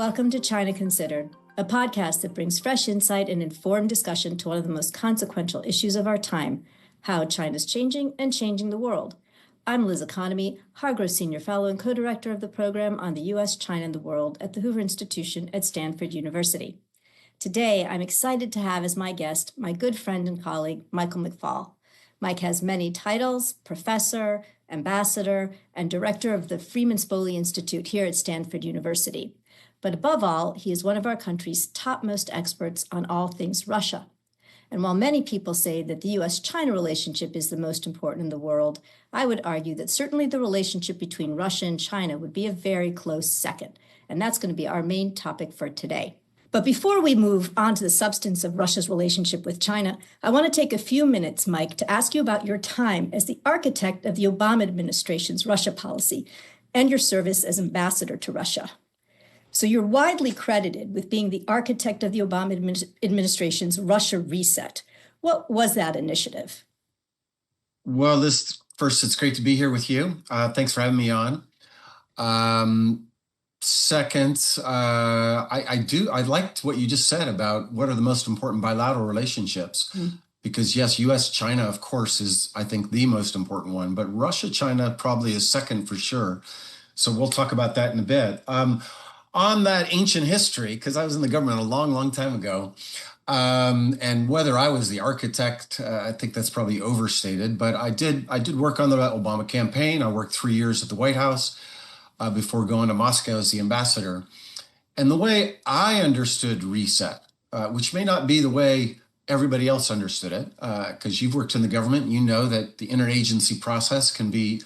Welcome to China Considered, a podcast that brings fresh insight and informed discussion to one of the most consequential issues of our time, how China's changing and changing the world. I'm Liz Economy, Hargrove Senior Fellow and co-director of the program on the U.S., China, and the World at the Hoover Institution at Stanford University. Today, I'm excited to have as my guest my good friend and colleague, Michael McFaul. Mike has many titles: professor, ambassador, and director of the Freeman Spogli Institute here at Stanford University. But above all, he is one of our country's topmost experts on all things Russia. And while many people say that the U.S.-China relationship is the most important in the world, I would argue that certainly the relationship between Russia and China would be a very close second. And that's going to be our main topic for today. But before we move on to the substance of Russia's relationship with China, I want to take a few minutes, Mike, to ask you about your time as the architect of the Obama administration's Russia policy and your service as ambassador to Russia. So you're widely credited with being the architect of the Obama administration's Russia reset. What was that initiative? Well, first, it's great to be here with you. Thanks for having me on. Second, I liked what you just said about what are the most important bilateral relationships. Because yes, U.S.-China, of course, is, I think, the most important one, but Russia-China probably is second for sure. So we'll talk about that in a bit. On that ancient history, because I was in the government a long, long time ago, and whether I was the architect, I think that's probably overstated, but I did work on the Obama campaign. I worked 3 years at the White House before going to Moscow as the ambassador. And the way I understood reset, which may not be the way everybody else understood it, because you've worked in the government, you know that the interagency process can be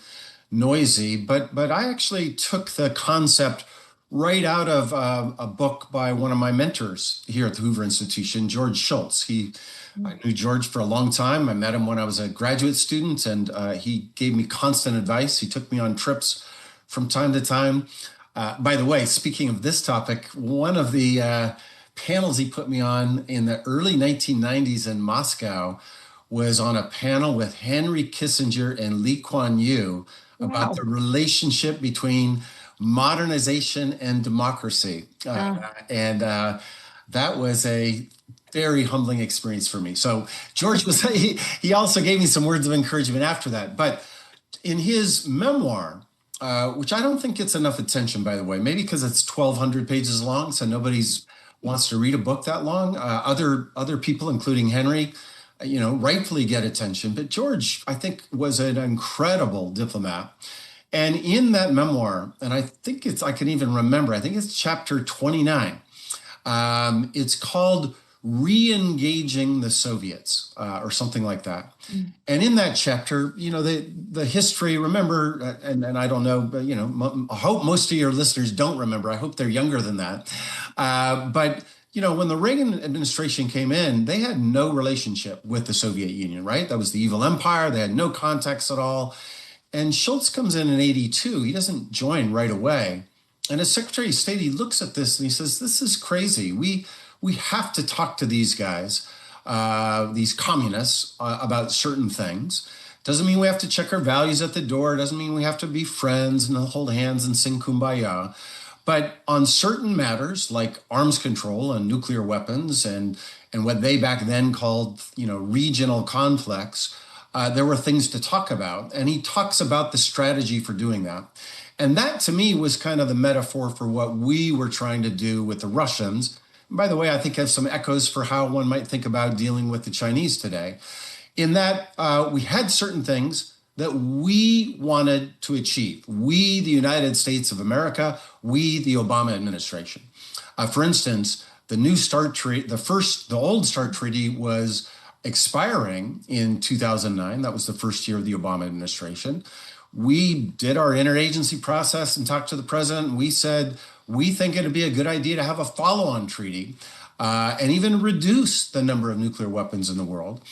noisy, but I actually took the concept right out of a book by one of my mentors here at the Hoover Institution, George Shultz. I knew George for a long time. I met him when I was a graduate student, and he gave me constant advice. He took me on trips from time to time. By the way, speaking of this topic, one of the panels he put me on in the early 1990s in Moscow was on a panel with Henry Kissinger and Lee Kuan Yew about the relationship between modernization and democracy. And that was a very humbling experience for me. So George he also gave me some words of encouragement after that. But in his memoir, which I don't think gets enough attention, by the way, maybe because it's 1,200 pages long, so nobody wants to read a book that long. Other people, including Henry, rightfully get attention. But George, I think, was an incredible diplomat. And in that memoir, and I think I can even remember, I think it's chapter 29. It's called Re-engaging the Soviets, or something like that. And in that chapter, the history, remember, and I don't know, but, I hope most of your listeners don't remember. I hope they're younger than that. But when the Reagan administration came in, they had no relationship with the Soviet Union, right? That was the evil empire. They had no contacts at all. And Shultz comes in 82. He doesn't join right away. And as Secretary of State, he looks at this and he says, this is crazy. We have to talk to these guys, these communists, about certain things. Doesn't mean we have to check our values at the door. Doesn't mean we have to be friends and hold hands and sing Kumbaya. But on certain matters like arms control and nuclear weapons and what they back then called, regional conflicts, there were things to talk about. And he talks about the strategy for doing that. And that, to me, was kind of the metaphor for what we were trying to do with the Russians. And by the way, I think has some echoes for how one might think about dealing with the Chinese today. In that we had certain things that we wanted to achieve. We, the United States of America, we, the Obama administration. For instance, the New START treaty, the old START treaty was expiring in 2009. That was the first year of the Obama administration. We did our interagency process and talked to the president. And we said, we think it'd be a good idea to have a follow-on treaty and even reduce the number of nuclear weapons in the world.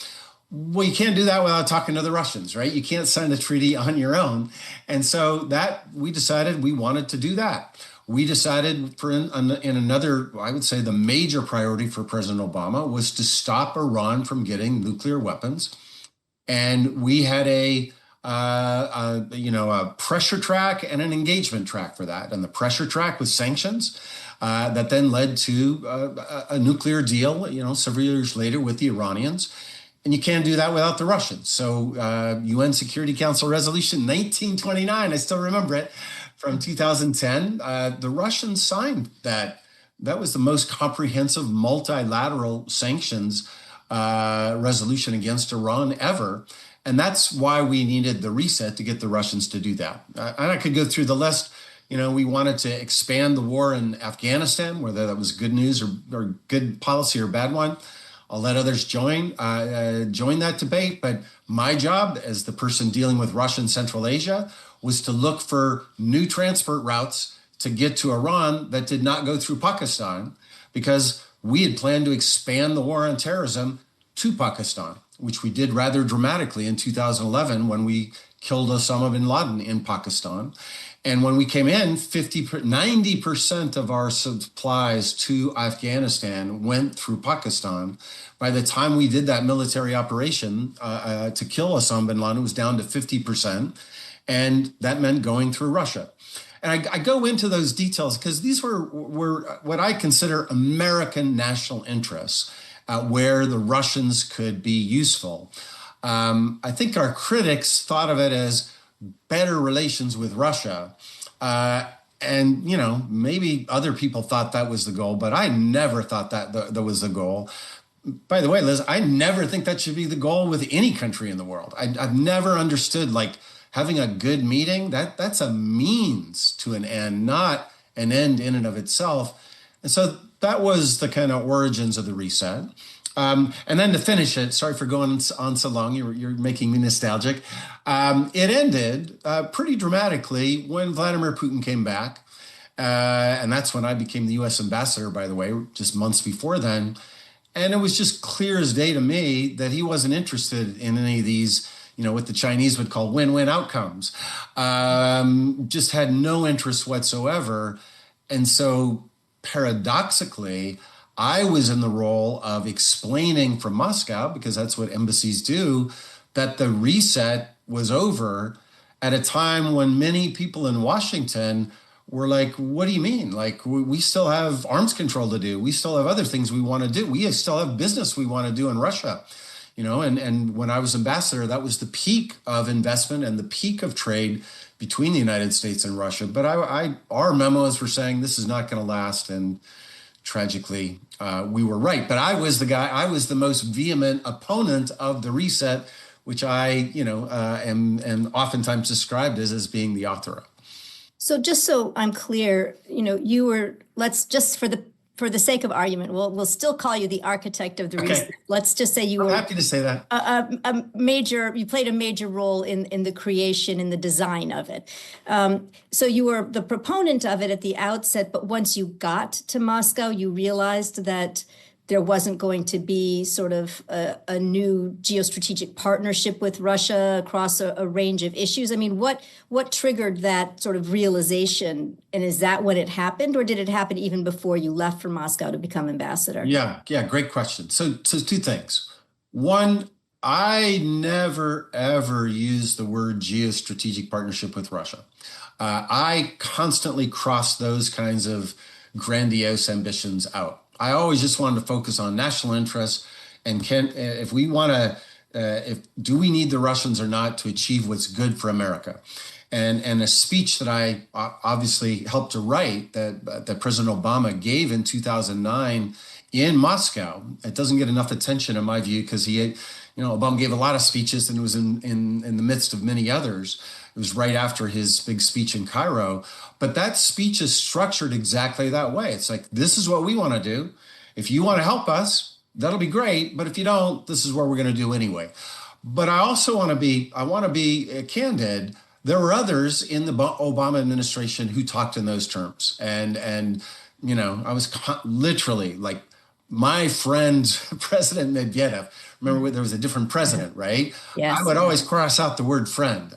Well, you can't do that without talking to the Russians, right? You can't sign a treaty on your own. And so we decided we wanted to do that. We decided in another, I would say the major priority for President Obama was to stop Iran from getting nuclear weapons. And we had a pressure track and an engagement track for that. And the pressure track was sanctions. that then led to a nuclear deal, several years later with the Iranians. And you can't do that without the Russians. So UN Security Council Resolution 1929, I still remember it, from 2010, the Russians signed that. That was the most comprehensive multilateral sanctions resolution against Iran ever. And that's why we needed the reset to get the Russians to do that. And I could go through the list. We wanted to expand the war in Afghanistan, whether that was good news or good policy or bad one. I'll let others join that debate. But my job as the person dealing with Russia and Central Asia was to look for new transport routes to get to Iran that did not go through Pakistan, because we had planned to expand the war on terrorism to Pakistan, which we did rather dramatically in 2011 when we killed Osama bin Laden in Pakistan. And when we came in, 90% of our supplies to Afghanistan went through Pakistan. By the time we did that military operation to kill Osama bin Laden, it was down to 50%. And that meant going through Russia. And I go into those details because these were what I consider American national interests, where the Russians could be useful. I think our critics thought of it as better relations with Russia. And, maybe other people thought that was the goal, but I never thought that was the goal. By the way, Liz, I never think that should be the goal with any country in the world. I've never understood, having a good meeting, that's a means to an end, not an end in and of itself. And so that was the kind of origins of the reset. And then to finish it, sorry for going on so long, you're making me nostalgic. It ended pretty dramatically when Vladimir Putin came back. And that's when I became the U.S. ambassador, by the way, just months before then. And it was just clear as day to me that he wasn't interested in any of these, what the Chinese would call win-win outcomes. Just had no interest whatsoever. And so paradoxically, I was in the role of explaining from Moscow, because that's what embassies do, that the reset was over at a time when many people in Washington were like, what do you mean? We still have arms control to do. We still have other things we want to do. We still have business we want to do in Russia. And when I was ambassador, that was the peak of investment and the peak of trade between the United States and Russia. But our memos were saying this is not going to last. And tragically, we were right. But I was the most vehement opponent of the reset, which I, am oftentimes described as being the author of. So just so I'm clear, you were, let's just for the sake of argument, we'll still call you the architect of the reset. Let's just say I'm happy to say that. You played a major role in the creation, in the design of it. So you were the proponent of it at the outset, but once you got to Moscow, you realized that there wasn't going to be sort of a new geostrategic partnership with Russia across a range of issues. I mean, what triggered that sort of realization? And is that when it happened, or did it happen even before you left for Moscow to become ambassador? Yeah, great question. So two things. One, I never, ever used the word geostrategic partnership with Russia. I constantly crossed those kinds of grandiose ambitions out. I always just wanted to focus on national interests and if we want to, do we need the Russians or not to achieve what's good for America? And a speech that I obviously helped to write that President Obama gave in 2009 in Moscow. It doesn't get enough attention in my view because Obama gave a lot of speeches and it was in the midst of many others. It was right after his big speech in Cairo. But that speech is structured exactly that way. It's like, this is what we want to do. If you want to help us, that'll be great. But if you don't, this is what we're going to do anyway. But I also want to be candid. There were others in the Obama administration who talked in those terms. And I was literally like, my friend, President Medvedev, remember there was a different president, right? Yes. I would always cross out the word friend.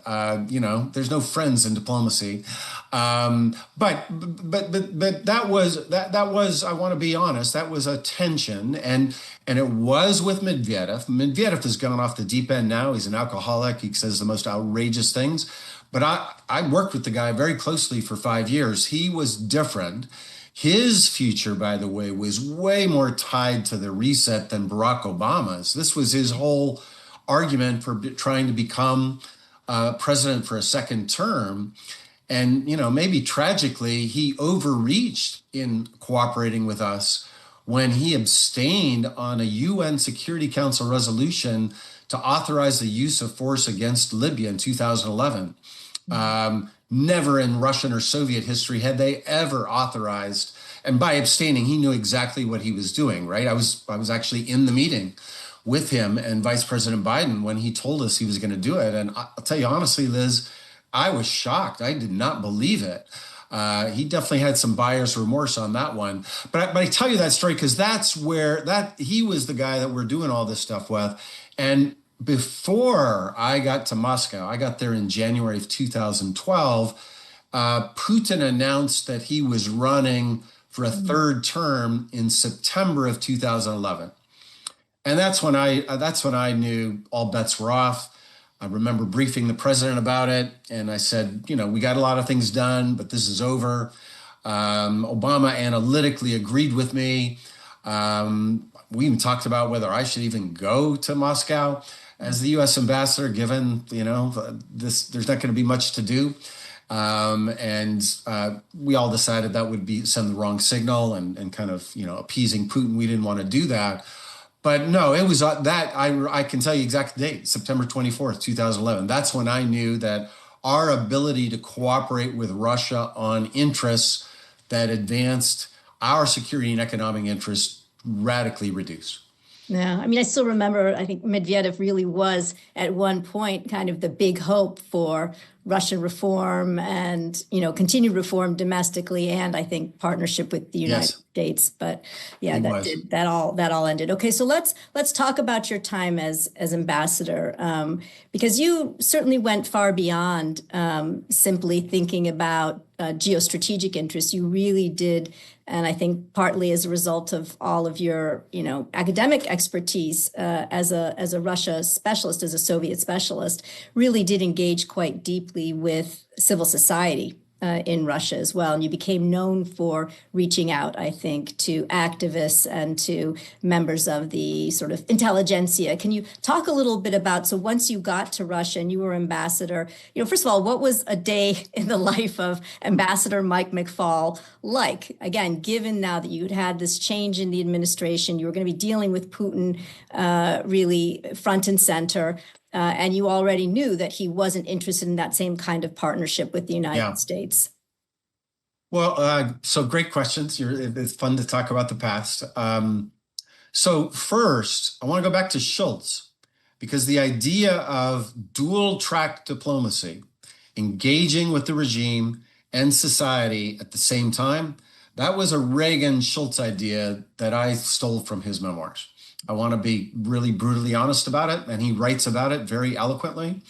There's no friends in diplomacy. But that was, I want to be honest, that was a tension. And it was with Medvedev. Medvedev has gone off the deep end now. He's an alcoholic. He says the most outrageous things. But I worked with the guy very closely for 5 years. He was different. His future, by the way, was way more tied to the reset than Barack Obama's. This was his whole argument for trying to become president for a second term. And, maybe tragically, he overreached in cooperating with us when he abstained on a UN Security Council resolution to authorize the use of force against Libya in 2011. Never in Russian or Soviet history had they ever authorized, and by abstaining, he knew exactly what he was doing, right? I was actually in the meeting with him and Vice President Biden when he told us he was going to do it. And I'll tell you honestly, Liz, I was shocked. I did not believe it. He definitely had some buyer's remorse on that one. But I tell you that story because that's where he was the guy that we're doing all this stuff with. And before I got to Moscow, I got there in January of 2012, Putin announced that he was running for a third term in September of 2011. And that's when I knew all bets were off. I remember briefing the president about it. And I said, we got a lot of things done, but this is over. Obama analytically agreed with me. We even talked about whether I should even go to Moscow as the U.S. ambassador, given, there's not going to be much to do. And we all decided that would send the wrong signal and kind of, appeasing Putin. We didn't want to do that. But no, it was that I can tell you exact date, September 24th, 2011. That's when I knew that our ability to cooperate with Russia on interests that advanced our security and economic interests radically reduced. Yeah, I still remember, I think Medvedev really was at one point kind of the big hope for Russian reform and, continued reform domestically, and I think partnership with the United States. But yeah, that all ended. Okay, so let's talk about your time as ambassador, because you certainly went far beyond simply thinking about geostrategic interests. You really did. And I think partly as a result of all of your, academic expertise as a Russia specialist, as a Soviet specialist, really did engage quite deeply with civil society in Russia as well. And you became known for reaching out, I think, to activists and to members of the sort of intelligentsia. Can you talk a little bit about, so once you got to Russia and you were ambassador, first of all, what was a day in the life of Ambassador Mike McFaul like? Again, given now that you'd had this change in the administration, you were going to be dealing with Putin really front and center. And you already knew that he wasn't interested in that same kind of partnership with the United States. Well, so great questions. It's fun to talk about the past. So first, I want to go back to Schultz, because the idea of dual track diplomacy, engaging with the regime and society at the same time, that was a Reagan-Schultz idea that I stole from his memoirs. I want to be really brutally honest about it, and he writes about it very eloquently.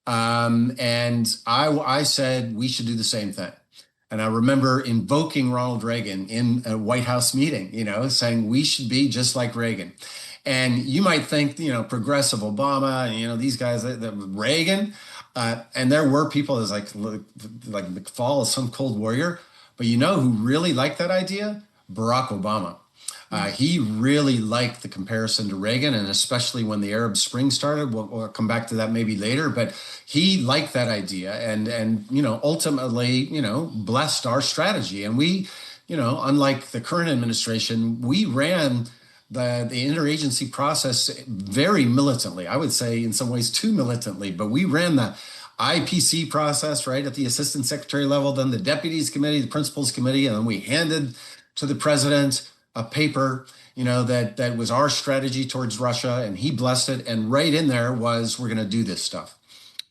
And I said we should do the same thing. And I remember invoking Ronald Reagan in a White House meeting, saying we should be just like Reagan. And you might think, progressive Obama, these guys, Reagan, and there were people as like McFaul, some cold warrior, but who really liked that idea? Barack Obama. He really liked the comparison to Reagan, and especially when the Arab Spring started. We'll come back to that maybe later, but he liked that idea and ultimately, blessed our strategy. And we, unlike the current administration, we ran the interagency process very militantly. I would say in some ways too militantly, but we ran the IPC process, right, at the assistant secretary level, then the deputies committee, the principals committee, and then we handed to the president a paper, that was our strategy towards Russia, and he blessed it. And right in there was, we're going to do this stuff.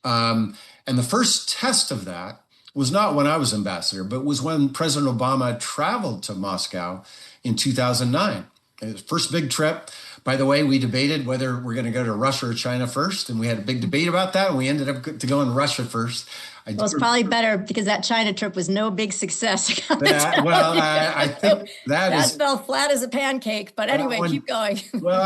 And the first test of that was not when I was ambassador, but was when President Obama traveled to Moscow in 2009. His first big trip. By the way, we debated whether we're going to go to Russia or China first, and we had a big debate about that, and we ended up to go in Russia first. Well, it's probably better because that China trip was no big success. I think that fell flat as a pancake. But anyway, keep going. Well,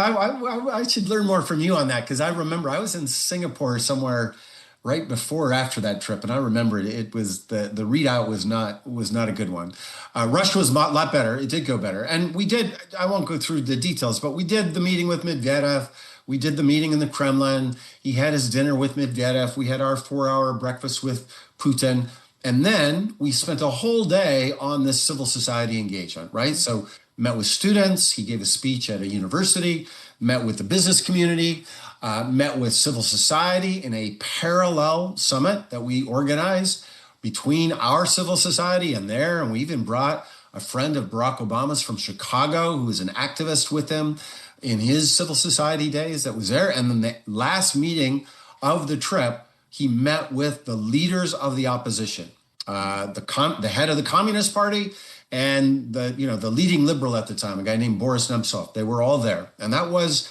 I should learn more from you on that, because I remember I was in Singapore somewhere right before or after that trip, and I remember it was the readout was not a good one. Russia was a lot better. It did go better, and we did. I won't go through the details, but we did the meeting with Medvedev. We did the meeting in the Kremlin. He had his dinner with Medvedev. We had our 4-hour breakfast with Putin. And then we spent a whole day on this civil society engagement, right? So met with students. He gave a speech at a university, met with the business community, met with civil society in a parallel summit that we organized between our civil society and there. And we even brought a friend of Barack Obama's from Chicago, who was an activist with him in his civil society days that was there. And then the last meeting of the trip, he met with the leaders of the opposition, the head of the Communist Party and the leading liberal at the time, a guy named Boris Nemtsov. They were all there. And that was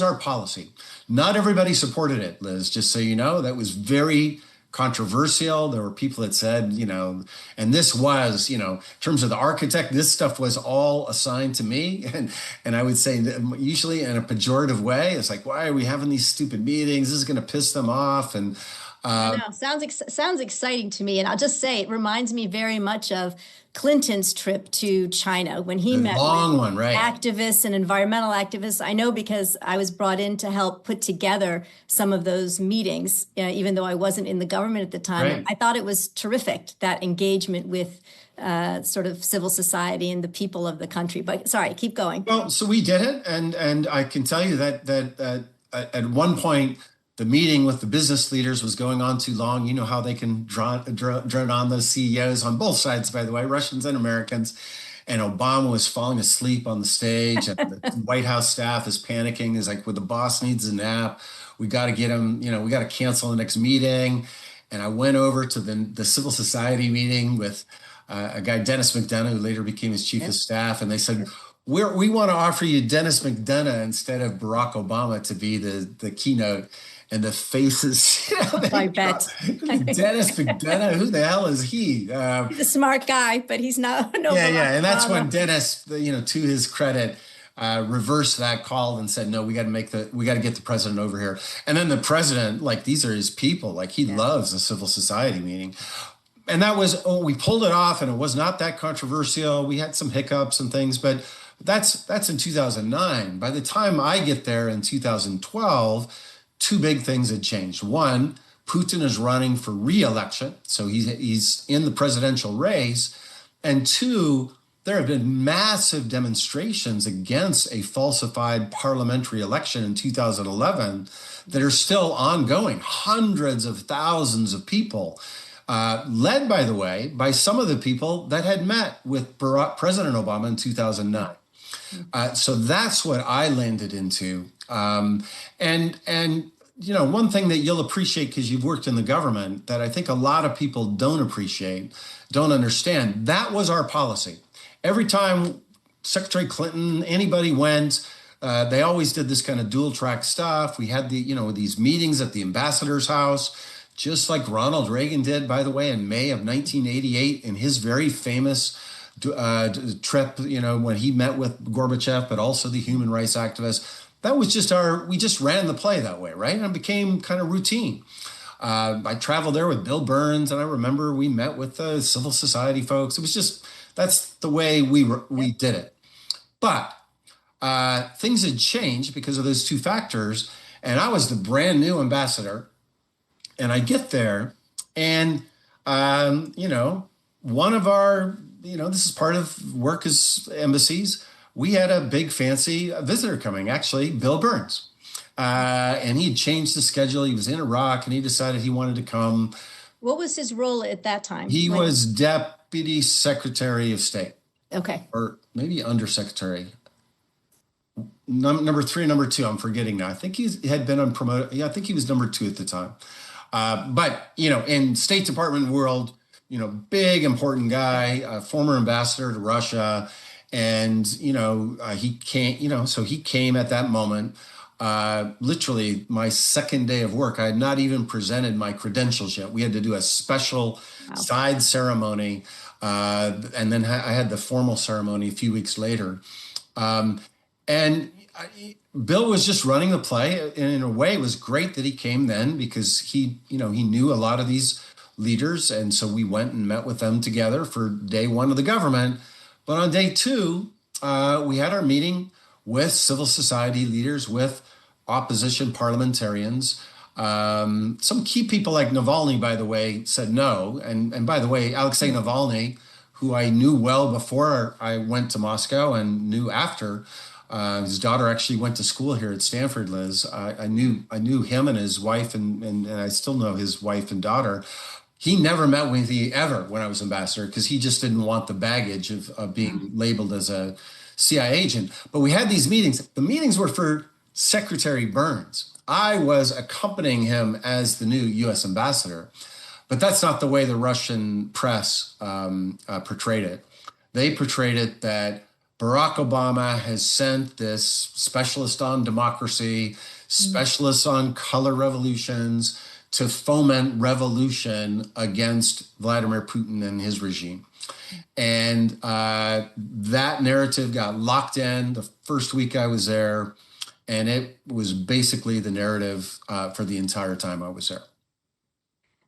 our policy. Not everybody supported it, Liz, just so you know. That was very controversial. There were people that said, and this was, in terms of the architect, this stuff was all assigned to me. And I would say that usually in a pejorative way, it's like, why are we having these stupid meetings? This is going to piss them off. And I know. Sounds exciting to me. And I'll just say, it reminds me very much of Clinton's trip to China when he met with activists and environmental activists. I know because I was brought in to help put together some of those meetings, even though I wasn't in the government at the time. Right. I thought it was terrific, that engagement with sort of civil society and the people of the country. But sorry, keep going. Well, so we did it. And I can tell you that at one point, the meeting with the business leaders was going on too long. You know how they can drone on those CEOs on both sides, by the way, Russians and Americans. And Obama was falling asleep on the stage. And the White House staff is panicking. Is like, well, the boss needs a nap. We got to get him, we got to cancel the next meeting. And I went over to the civil society meeting with a guy, Dennis McDonough, who later became his chief of staff. And they said, we want to offer you Dennis McDonough instead of Barack Obama to be the keynote. And the faces, I bet. Dennis McDonough, who the hell is he? He's a smart guy, but he's not. No, yeah. And that's when Dennis, to his credit, reversed that call and said, no, we got to get the president over here. And then the president, these are his people. He loves a civil society meeting. And that was, we pulled it off and it was not that controversial. We had some hiccups and things, but that's in 2009. By the time I get there in 2012, two big things had changed. One, Putin is running for re-election, so he's in the presidential race. And two, there have been massive demonstrations against a falsified parliamentary election in 2011 that are still ongoing. Hundreds of thousands of people, led, by the way, by some of the people that had met with President Obama in 2009. So that's what I landed into. And one thing that you'll appreciate because you've worked in the government that I think a lot of people don't appreciate, don't understand, that was our policy. Every time Secretary Clinton, anybody went, they always did this kind of dual track stuff. We had these meetings at the ambassador's house, just like Ronald Reagan did, by the way, in May of 1988 in his very famous trip, when he met with Gorbachev, but also the human rights activists. That was we just ran the play that way, right? And it became kind of routine. I traveled there with Bill Burns, and I remember we met with the civil society folks. It was just, that's the way we did it. But things had changed because of those two factors, and I was the brand new ambassador. And I get there, and, one of our, this is part of work as embassies, we had a big fancy visitor coming, actually, Bill Burns. And he had changed the schedule. He was in Iraq and he decided he wanted to come. What was his role at that time? He was Deputy Secretary of State. Okay. Or maybe Undersecretary. Number 3 and number 2, I'm forgetting now. I think he had been unpromoted. Yeah, I think he was number 2 at the time. But, in State Department world, big, important guy, former ambassador to Russia. And, he came, so he came at that moment, literally my second day of work. I had not even presented my credentials yet. We had to do a special side ceremony. And then I had the formal ceremony a few weeks later. And Bill was just running the play. And in a way, it was great that he came then because he knew a lot of these leaders. And so we went and met with them together for day one of the government. But on day two, we had our meeting with civil society leaders, with opposition parliamentarians. Some key people like Navalny, by the way, said no. And by the way, Alexei Navalny, who I knew well before I went to Moscow and knew after, his daughter actually went to school here at Stanford, Liz. I knew him and his wife, and I still know his wife and daughter. He never met with me ever when I was ambassador because he just didn't want the baggage of being labeled as a CIA agent. But we had these meetings. The meetings were for Secretary Burns. I was accompanying him as the new U.S. ambassador, but that's not the way the Russian press portrayed it. They portrayed it that Barack Obama has sent this specialist on democracy, specialist on color revolutions to foment revolution against Vladimir Putin and his regime. And that narrative got locked in the first week I was there. And it was basically the narrative for the entire time I was there.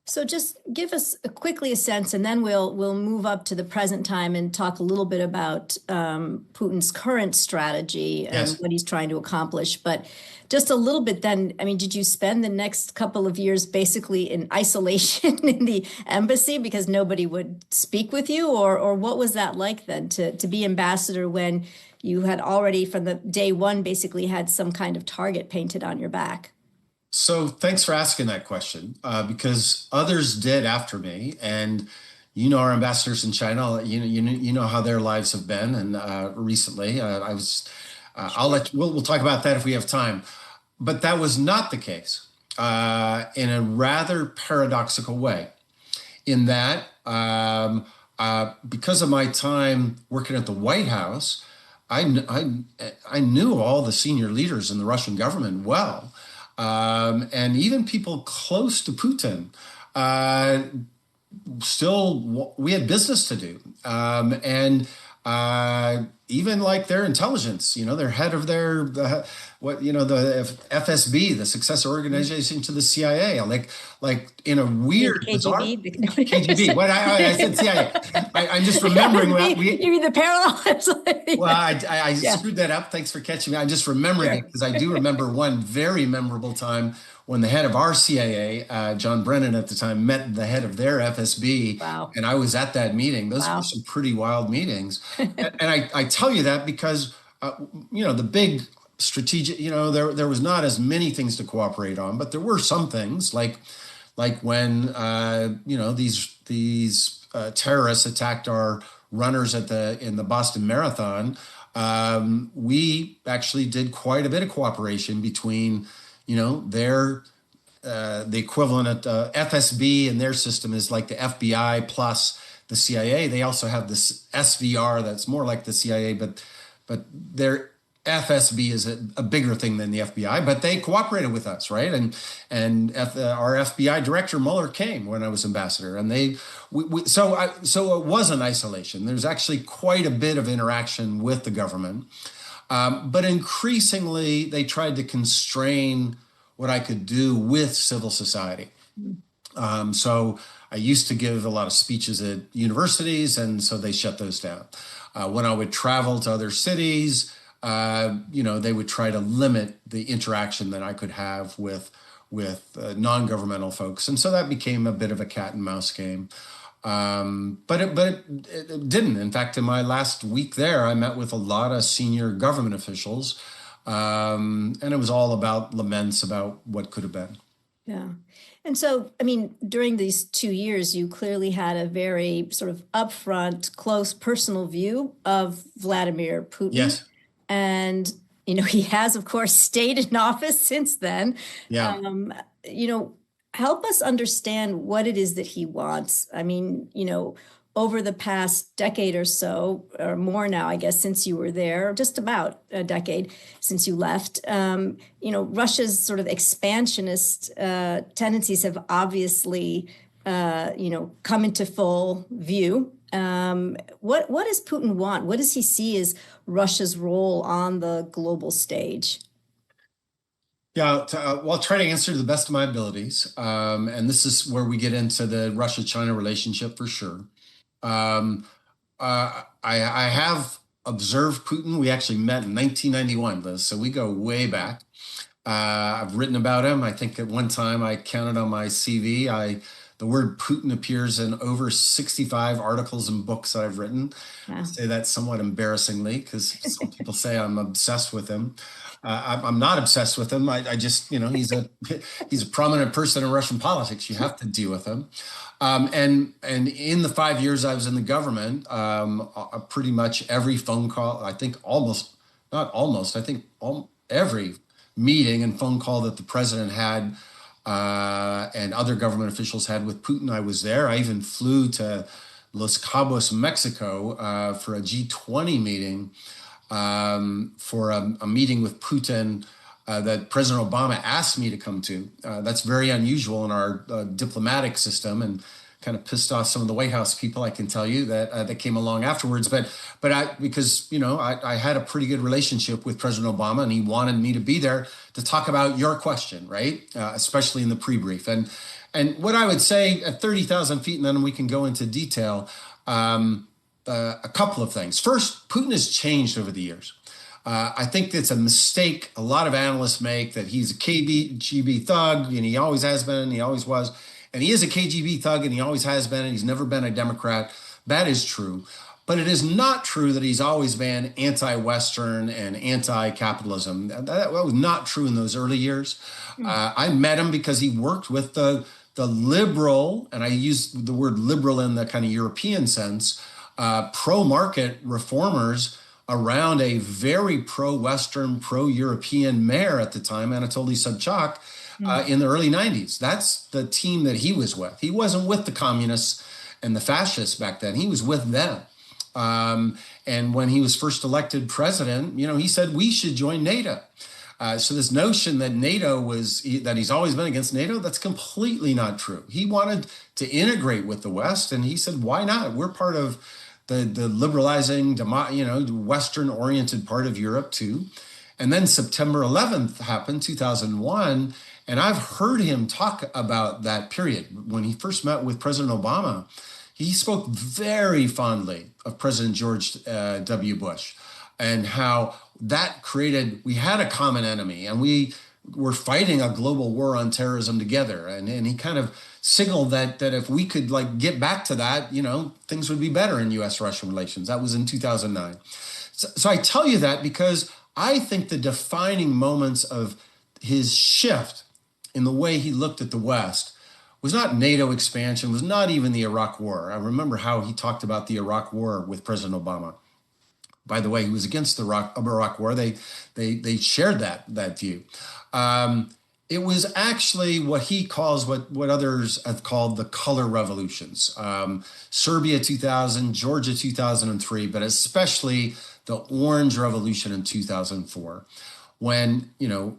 So just give us quickly a sense, and then we'll move up to the present time and talk a little bit about Putin's current strategy and what he's trying to accomplish. But just a little bit then, I mean, did you spend the next couple of years basically in isolation in the embassy because nobody would speak with you? Or what was that like then to be ambassador when you had already from the day one basically had some kind of target painted on your back? So thanks for asking that question, because others did after me, and our ambassadors in China, you know how their lives have been, and recently we'll talk about that if we have time, but that was not the case in a rather paradoxical way, in that because of my time working at the White House, I knew all the senior leaders in the Russian government well. And even people close to Putin, still, we had business to do. And even like their intelligence, their head of the FSB, the successor organization to the CIA, like in a weird, bizarre KGB. What I said CIA. I'm just remembering. You mean the parallel? Well, I screwed that up. Thanks for catching me. I'm just remembering it because I do remember one very memorable time when the head of our CIA, John Brennan at the time, met the head of their FSB. Wow. And I was at that meeting. Those were some pretty wild meetings. And I tell you that because, the big strategic, there was not as many things to cooperate on, but there were some things like when, these terrorists attacked our runners in the Boston Marathon. We actually did quite a bit of cooperation between the equivalent at FSB and their system is like the FBI plus the CIA. They also have this SVR that's more like the CIA, but their FSB is a bigger thing than the FBI. But they cooperated with us, right? And our FBI director Mueller came when I was ambassador, and so it wasn't isolation. There's actually quite a bit of interaction with the government. But increasingly, they tried to constrain what I could do with civil society. So I used to give a lot of speeches at universities, and so they shut those down. When I would travel to other cities, they would try to limit the interaction that I could have with non-governmental folks. And so that became a bit of a cat and mouse game. But it didn't. In fact, in my last week there, I met with a lot of senior government officials, and it was all about laments about what could have been. Yeah. And so, I mean, during these 2 years, you clearly had a very sort of upfront, close personal view of Vladimir Putin. Yes. And, he has, of course, stayed in office since then. Yeah. Help us understand what it is that he wants. I mean, over the past decade or so, or more now, I guess, since you were there, just about a decade since you left, Russia's sort of expansionist tendencies have obviously, come into full view. What does Putin want? What does he see as Russia's role on the global stage? Yeah, well, I'll try to answer to the best of my abilities. And this is where we get into the Russia-China relationship for sure. I have observed Putin. We actually met in 1991, Liz, so we go way back. I've written about him. I think at one time I counted on my CV, the word Putin appears in over 65 articles and books that I've written. Wow. I say that somewhat embarrassingly because some people say I'm obsessed with him. I'm not obsessed with him. I just, he's a prominent person in Russian politics. You have to deal with him. And in the 5 years I was in the government, pretty much every phone call, I think every meeting and phone call that the president had and other government officials had with Putin, I was there. I even flew to Los Cabos, Mexico for a G20 meeting, for a meeting with Putin that President Obama asked me to come to. That's very unusual in our diplomatic system and kind of pissed off some of the White House people, I can tell you, that came along afterwards. But because I had a pretty good relationship with President Obama, and he wanted me to be there to talk about your question, right? Especially in the pre-brief. And what I would say at 30,000 feet, and then we can go into detail, a couple of things. First, Putin has changed over the years. I think it's a mistake a lot of analysts make that he's a KGB thug, and he always has been, and he always was. And he is a KGB thug, and he always has been, and he's never been a Democrat. That is true. But it is not true that he's always been anti-Western and anti-capitalism. That was not true in those early years. I met him because he worked with the liberal, and I use the word liberal in the kind of European sense, pro-market reformers around a very pro-Western, pro-European mayor at the time, Anatoly Sobchak, in the early 90s. That's the team that he was with. He wasn't with the communists and the fascists back then. He was with them. And when he was first elected president, he said we should join NATO. So this notion that that he's always been against NATO, that's completely not true. He wanted to integrate with the West, and he said, why not? We're part of the liberalizing, Western-oriented part of Europe too. And then September 11th happened, 2001, and I've heard him talk about that period. When he first met with President Obama, he spoke very fondly of President George W. Bush and how that we had a common enemy, and we were fighting a global war on terrorism together. And he kind of signaled that if we could get back to that, things would be better in U.S.-Russian relations. That was in 2009. So I tell you that because I think the defining moments of his shift in the way he looked at the West was not NATO expansion, was not even the Iraq War. I remember how he talked about the Iraq War with President Obama. By the way, he was against the Iraq War. They shared that view. It was actually what he calls what others have called the color revolutions. Serbia 2000, Georgia 2003, but especially the Orange Revolution in 2004. When,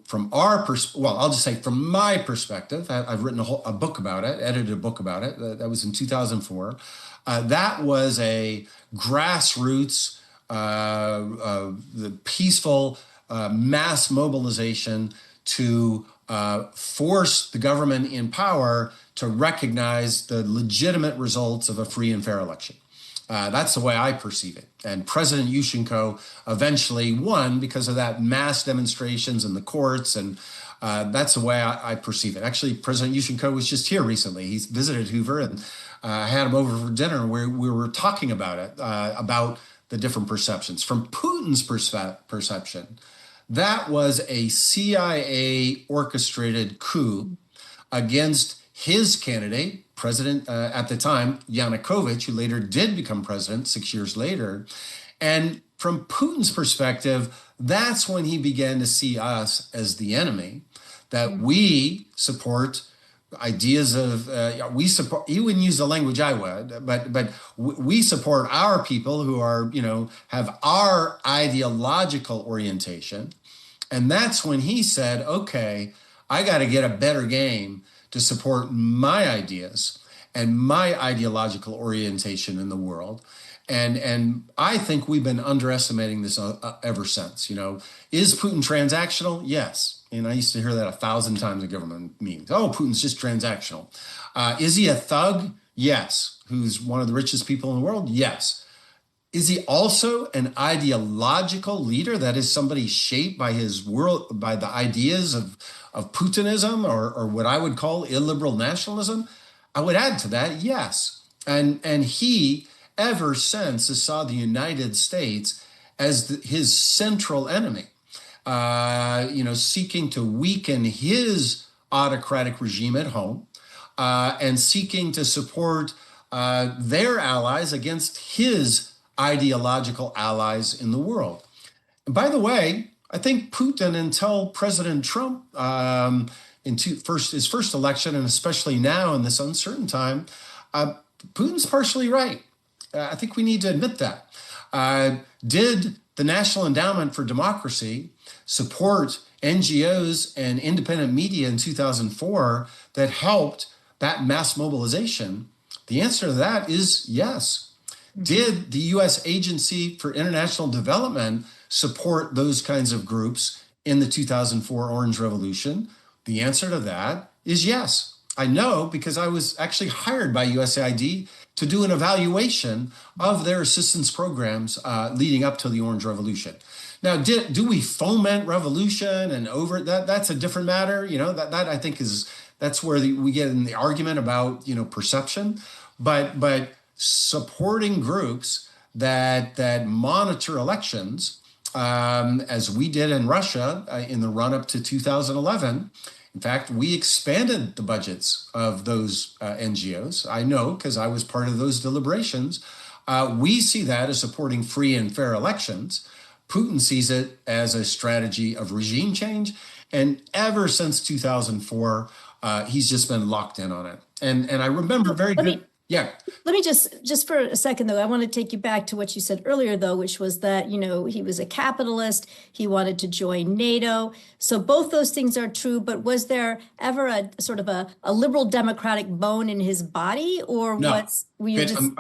from I'll just say from my perspective, I've written a book about it, edited a book about it. That was in 2004. That was a grassroots, the peaceful mass mobilization to force the government in power to recognize the legitimate results of a free and fair election. That's the way I perceive it. And President Yushchenko eventually won because of that mass demonstrations in the courts. And that's the way I perceive it. Actually, President Yushchenko was just here recently. He's visited Hoover, and I had him over for dinner where we were talking about it, about the different perceptions. From Putin's perception, that was a CIA orchestrated coup against his candidate, President at the time, Yanukovych, who later did become president 6 years later. And from Putin's perspective, that's when he began to see us as the enemy, that we support ideas of, he wouldn't use the language I would, but we support our people who are, have our ideological orientation. And that's when he said, okay, I got to get a better game to support my ideas. and my ideological orientation in the world. And I think we've been underestimating this ever since. Is Putin transactional? Yes. And I used to hear that 1,000 times in government meetings. Oh, Putin's just transactional. Is he a thug? Yes. Who's one of the richest people in the world? Yes. Is he also an ideological leader? That is somebody shaped by by the ideas of Putinism or what I would call illiberal nationalism? I would add to that, yes. And he, ever since, has saw the United States as his central enemy, seeking to weaken his autocratic regime at home and seeking to support their allies against his ideological allies in the world. And by the way, I think Putin, until President Trump his first election, and especially now in this uncertain time, Putin's partially right. I think we need to admit that. Did the National Endowment for Democracy support NGOs and independent media in 2004 that helped that mass mobilization? The answer to that is yes. Did the U.S. Agency for International Development support those kinds of groups in the 2004 Orange Revolution? The answer to that is yes. I know because I was actually hired by USAID to do an evaluation of their assistance programs leading up to the Orange Revolution. Now, do we foment revolution and over that? That's a different matter. That I think that's where we get in the argument about perception. But supporting groups that monitor elections, as we did in Russia in the run-up to 2011. In fact, we expanded the budgets of those NGOs. I know because I was part of those deliberations. We see that as supporting free and fair elections. Putin sees it as a strategy of regime change. And ever since 2004, he's just been locked in on it. And I remember very good. Yeah. Let me just for a second, though, I want to take you back to what you said earlier, though, which was that, he was a capitalist. He wanted to join NATO. So both those things are true. But was there ever a sort of a liberal democratic bone in his body, or no. I'm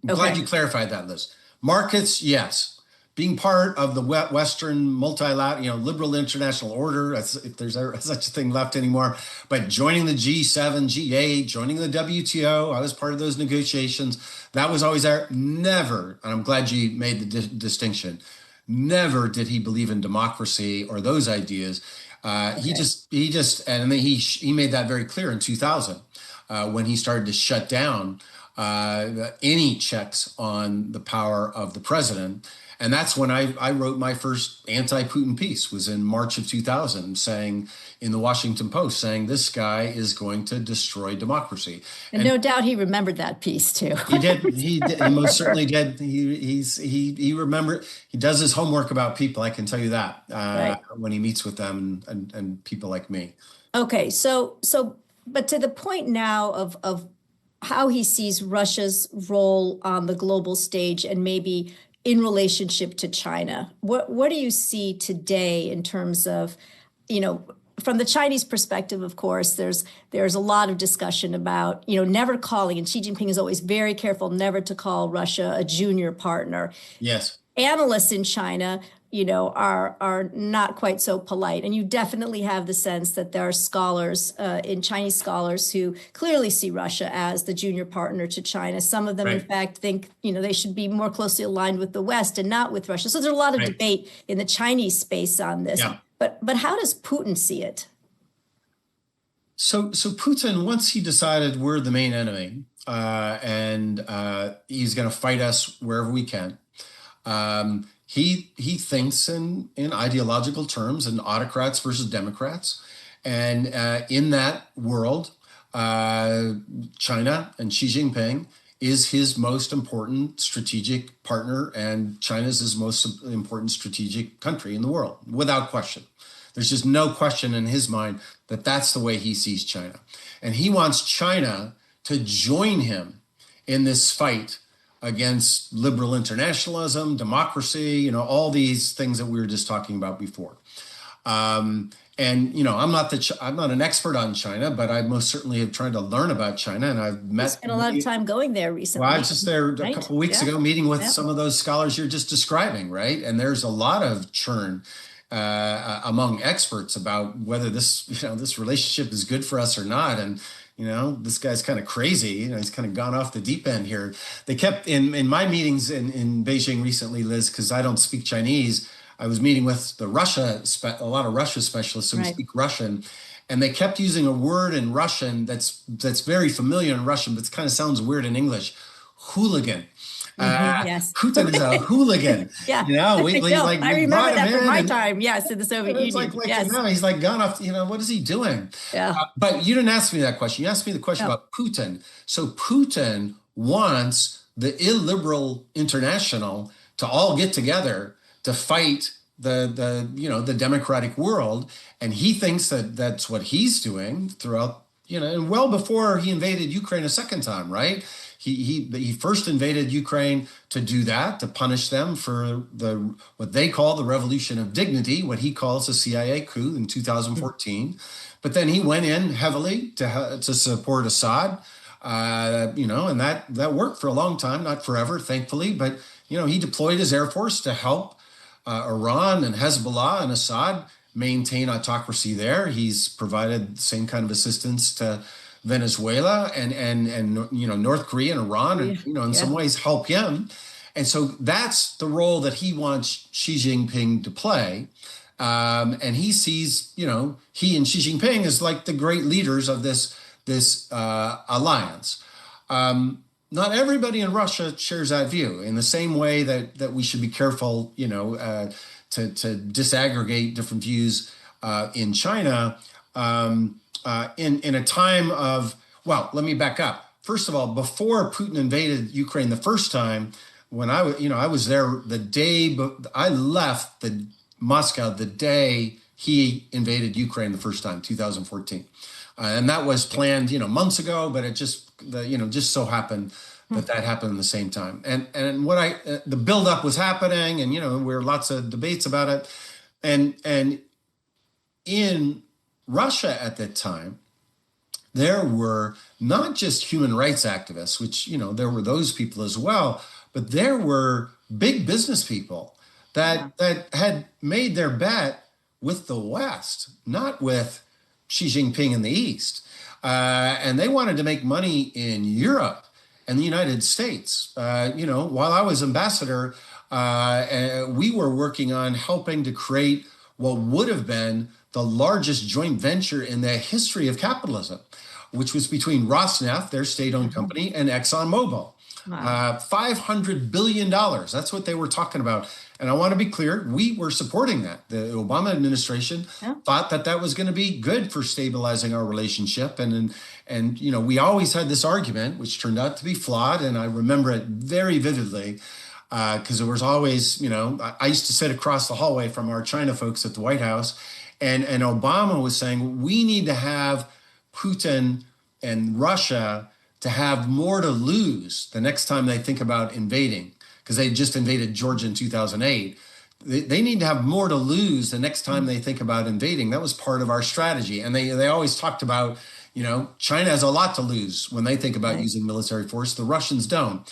glad you clarified that, Liz. Markets, yes. Being part of the Western multilateral, liberal international order, if there's such a thing left anymore, but joining the G7, G8, joining the WTO, I was part of those negotiations. That was always there. Never, and I'm glad you made the distinction, never did he believe in democracy or those ideas. Okay. He made that very clear in 2000 when he started to shut down any checks on the power of the president. And that's when I wrote my first anti-Putin piece, was in March of 2000, saying in the Washington Post, saying this guy is going to destroy democracy. And no doubt he remembered that piece too. He did. He most certainly did. He remembered. He does his homework about people. I can tell you that right. When he meets with them and people like me. Okay, so but to the point now of how he sees Russia's role on the global stage and maybe in relationship to China, what do you see today in terms of, from the Chinese perspective? Of course, there's a lot of discussion about, never calling, and Xi Jinping is always very careful never to call Russia a junior partner. Yes. Analysts in China, are not quite so polite. And you definitely have the sense that there are scholars, Chinese scholars, who clearly see Russia as the junior partner to China. Some of them, right. In fact, think, they should be more closely aligned with the West and not with Russia. So there's a lot of right. debate in the Chinese space on this. Yeah. But how does Putin see it? So Putin, once he decided we're the main enemy and he's going to fight us wherever we can, He thinks in ideological terms, in autocrats versus Democrats. And in that world, China and Xi Jinping is his most important strategic partner, and China's his most important strategic country in the world, without question. There's just no question in his mind that that's the way he sees China. And he wants China to join him in this fight against liberal internationalism, democracy, all these things that we were just talking about before. And, I'm not an expert on China, but I most certainly have tried to learn about China, and I've met. Spent a lot of time going there recently. Well, I was just there a couple of weeks ago, meeting with some of those scholars you're just describing, right? And there's a lot of churn among experts about whether this relationship is good for us or not. And, this guy's kind of crazy. He's kind of gone off the deep end here. They kept in my meetings in Beijing recently, Liz, because I don't speak Chinese. I was meeting with a lot of Russia specialists who speak Russian, and they kept using a word in Russian that's very familiar in Russian, but it kind of sounds weird in English. Hooligan. Yes. Putin is a hooligan. Yeah. I remember that from my time. Yes, in the Soviet Union. Yes. He's like gone off. What is he doing? Yeah. But you didn't ask me that question. You asked me the question about Putin. So Putin wants the illiberal international to all get together to fight the democratic world, and he thinks that that's what he's doing throughout, and well before he invaded Ukraine a second time, right? He first invaded Ukraine to do that, to punish them for what they call the Revolution of Dignity, what he calls the CIA coup in 2014. But then he went in heavily to support Assad, and that worked for a long time, not forever, thankfully. But he deployed his air force to help Iran and Hezbollah and Assad maintain autocracy there. He's provided the same kind of assistance to Venezuela and North Korea and Iran, and in some ways help him. And so that's the role that he wants Xi Jinping to play. And he sees, he and Xi Jinping as like the great leaders of this alliance. Not everybody in Russia shares that view, in the same way that we should be careful, to disaggregate different views in China. In a time of, well, let me back up. First of all, before Putin invaded Ukraine the first time, when I was there the day, I left Moscow the day he invaded Ukraine the first time, 2014. And that was planned, months ago, but it just so happened that happened at the same time. And the buildup was happening, and, there were lots of debates about it. And in Russia at that time, there were not just human rights activists, which, there were those people as well, but there were big business people that had made their bet with the West, not with Xi Jinping in the East. And they wanted to make money in Europe and the United States. While I was ambassador, we were working on helping to create what would have been the largest joint venture in the history of capitalism, which was between Rosneft, their state-owned company, and ExxonMobil. Wow. $500 billion. That's what they were talking about. And I want to be clear, we were supporting that. The Obama administration thought that was going to be good for stabilizing our relationship. And we always had this argument, which turned out to be flawed. And I remember it very vividly because it was always, I used to sit across the hallway from our China folks at the White House. And Obama was saying, we need to have Putin and Russia to have more to lose the next time they think about invading, because they just invaded Georgia in 2008. They need to have more to lose the next time they think about invading. That was part of our strategy. And they always talked about, China has a lot to lose when they think about using military force. The Russians don't.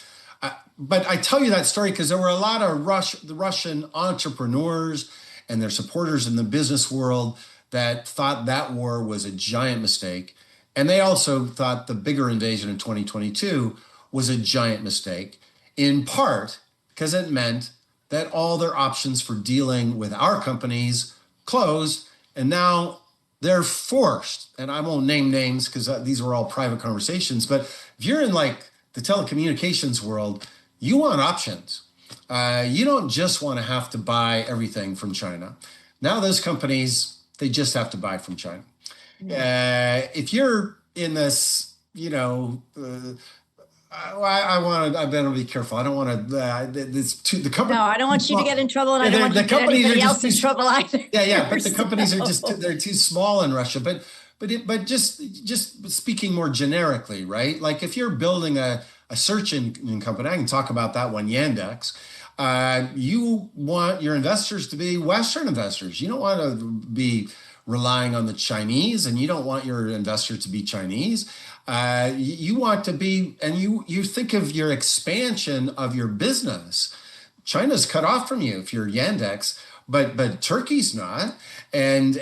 But I tell you that story because there were a lot of the Russian entrepreneurs and their supporters in the business world that thought that war was a giant mistake. And they also thought the bigger invasion in 2022 was a giant mistake, in part because it meant that all their options for dealing with our companies closed. And now they're forced, and I won't name names because these were all private conversations, but if you're in like the telecommunications world, you want options. You don't just want to have to buy everything from China. Now those companies, they just have to buy from China. If you're in this, I better be careful. I don't want to. The company. No, I don't want you to get in trouble, and I don't want you to get anybody else in trouble either. Yeah. But the companies are they're too small in Russia. But just speaking more generically, right? Like if you're building a search engine company, I can talk about that one, Yandex. You want your investors to be Western investors. You don't want to be relying on the Chinese, and you don't want your investors to be Chinese. You want to be, and you think of your expansion of your business. China's cut off from you if you're Yandex, but Turkey's not, and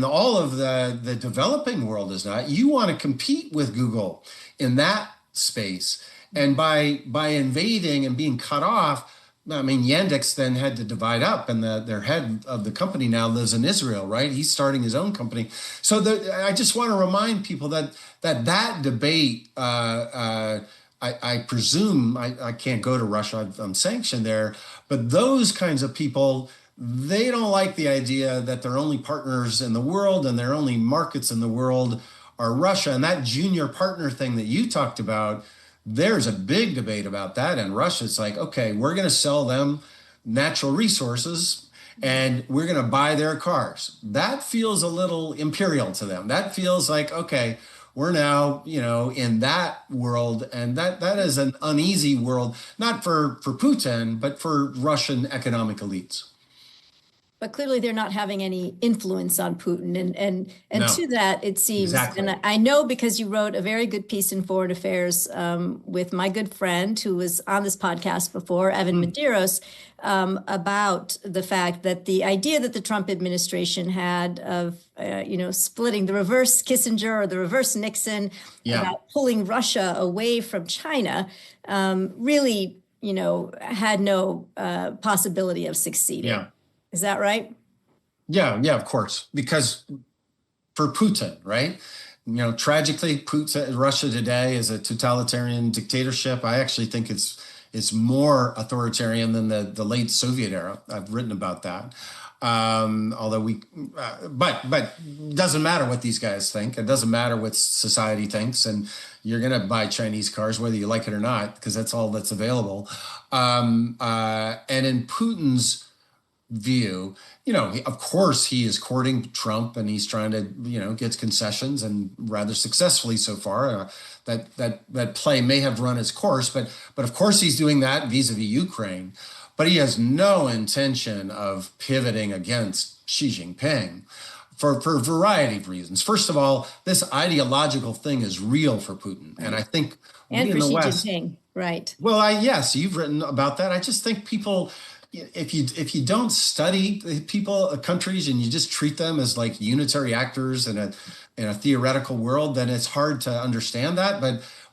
all of the developing world is not. You want to compete with Google in that space, and by invading and being cut off, I mean, Yandex then had to divide up, and their head of the company now lives in Israel, right? He's starting his own company. So I just want to remind people that debate, I presume, I can't go to Russia, I'm sanctioned there, but those kinds of people, they don't like the idea that their only partners in the world and their only markets in the world are Russia. And that junior partner thing that you talked about, there's a big debate about that in Russia. It's like, okay, we're going to sell them natural resources and we're going to buy their cars. That feels a little imperial to them. That feels like, okay, we're now, in that world, and that is an uneasy world, not for Putin, but for Russian economic elites. But clearly they're not having any influence on Putin. And no, to that, it seems, exactly. And I know because you wrote a very good piece in Foreign Affairs with my good friend who was on this podcast before, Evan Medeiros, about the fact that the idea that the Trump administration had of, splitting the reverse Kissinger or the reverse Nixon, about pulling Russia away from China, really, had no possibility of succeeding. Yeah. Is that right? Yeah, of course. Because for Putin, right? Tragically, Russia today is a totalitarian dictatorship. I actually think it's more authoritarian than the late Soviet era. I've written about that. Although but it doesn't matter what these guys think. It doesn't matter what society thinks, and you're going to buy Chinese cars whether you like it or not, because that's all that's available. And in Putin's view, of course he is courting Trump and he's trying to, get concessions, and rather successfully so far. That play may have run its course, but of course he's doing that vis-a-vis Ukraine. But he has no intention of pivoting against Xi Jinping for a variety of reasons. First of all, this ideological thing is real for Putin, and I think and for Xi Jinping, right? Well, yes, you've written about that. I just think people, if you don't study countries and you just treat them as like unitary actors in a theoretical world, then it's hard to understand that.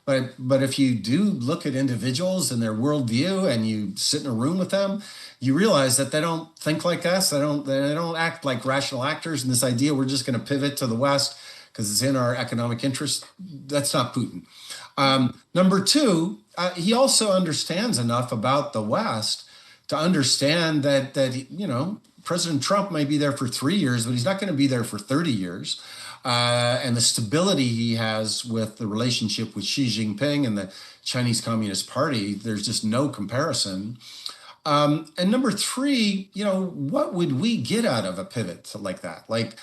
But if you do look at individuals and their worldview and you sit in a room with them, you realize that they don't think like us. They don't act like rational actors. And this idea we're just going to pivot to the West because it's in our economic interest, that's not Putin. Number two, he also understands enough about the West to understand that President Trump may be there for 3 years, but he's not going to be there for 30 years. And the stability he has with the relationship with Xi Jinping and the Chinese Communist Party, there's just no comparison. And number three, what would we get out of a pivot like that? Like,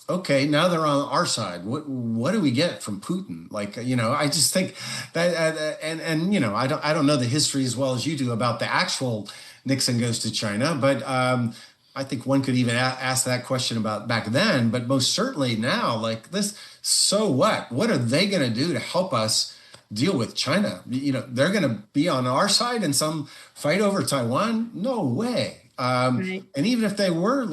okay, now they're on our side. What do we get from Putin? I just think that, I don't know the history as well as you do about the actual Nixon goes to China, but I think one could even ask that question about back then, but most certainly now, like this, so what? What are they going to do to help us deal with China? They're going to be on our side in some fight over Taiwan? No way. Right. And even if they were,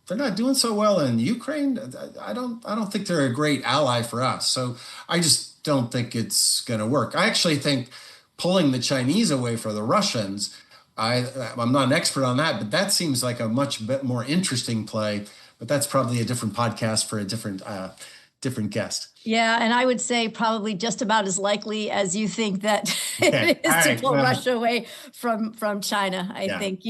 they're not doing so well in Ukraine. I don't think they're a great ally for us. So I just don't think it's going to work. I actually think pulling the Chinese away for the Russians, I'm not an expert on that, but that seems like a much bit more interesting play. But that's probably a different podcast for a different guest. Yeah, and I would say probably just about as likely as you think that it is to pull Russia away from China. I think,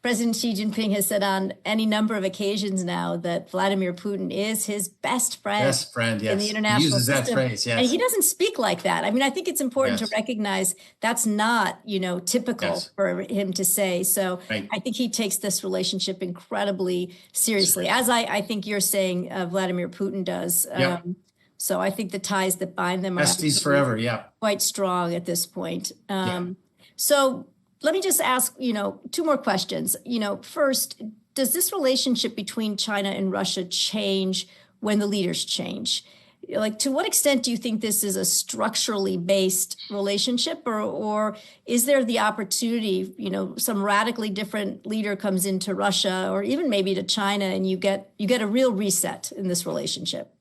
President Xi Jinping has said on any number of occasions now that Vladimir Putin is his best friend in the international he uses system. That phrase, yes. And he doesn't speak like that. I mean, I think it's important to recognize that's not, typical for him to say. So I think he takes this relationship incredibly seriously, as I think you're saying Vladimir Putin does. So I think the ties that bind them are forever, quite strong at this point. So let me just ask, two more questions. First, does this relationship between China and Russia change when the leaders change? Like, to what extent do you think this is a structurally based relationship, or is there the opportunity, some radically different leader comes into Russia or even maybe to China and you get a real reset in this relationship?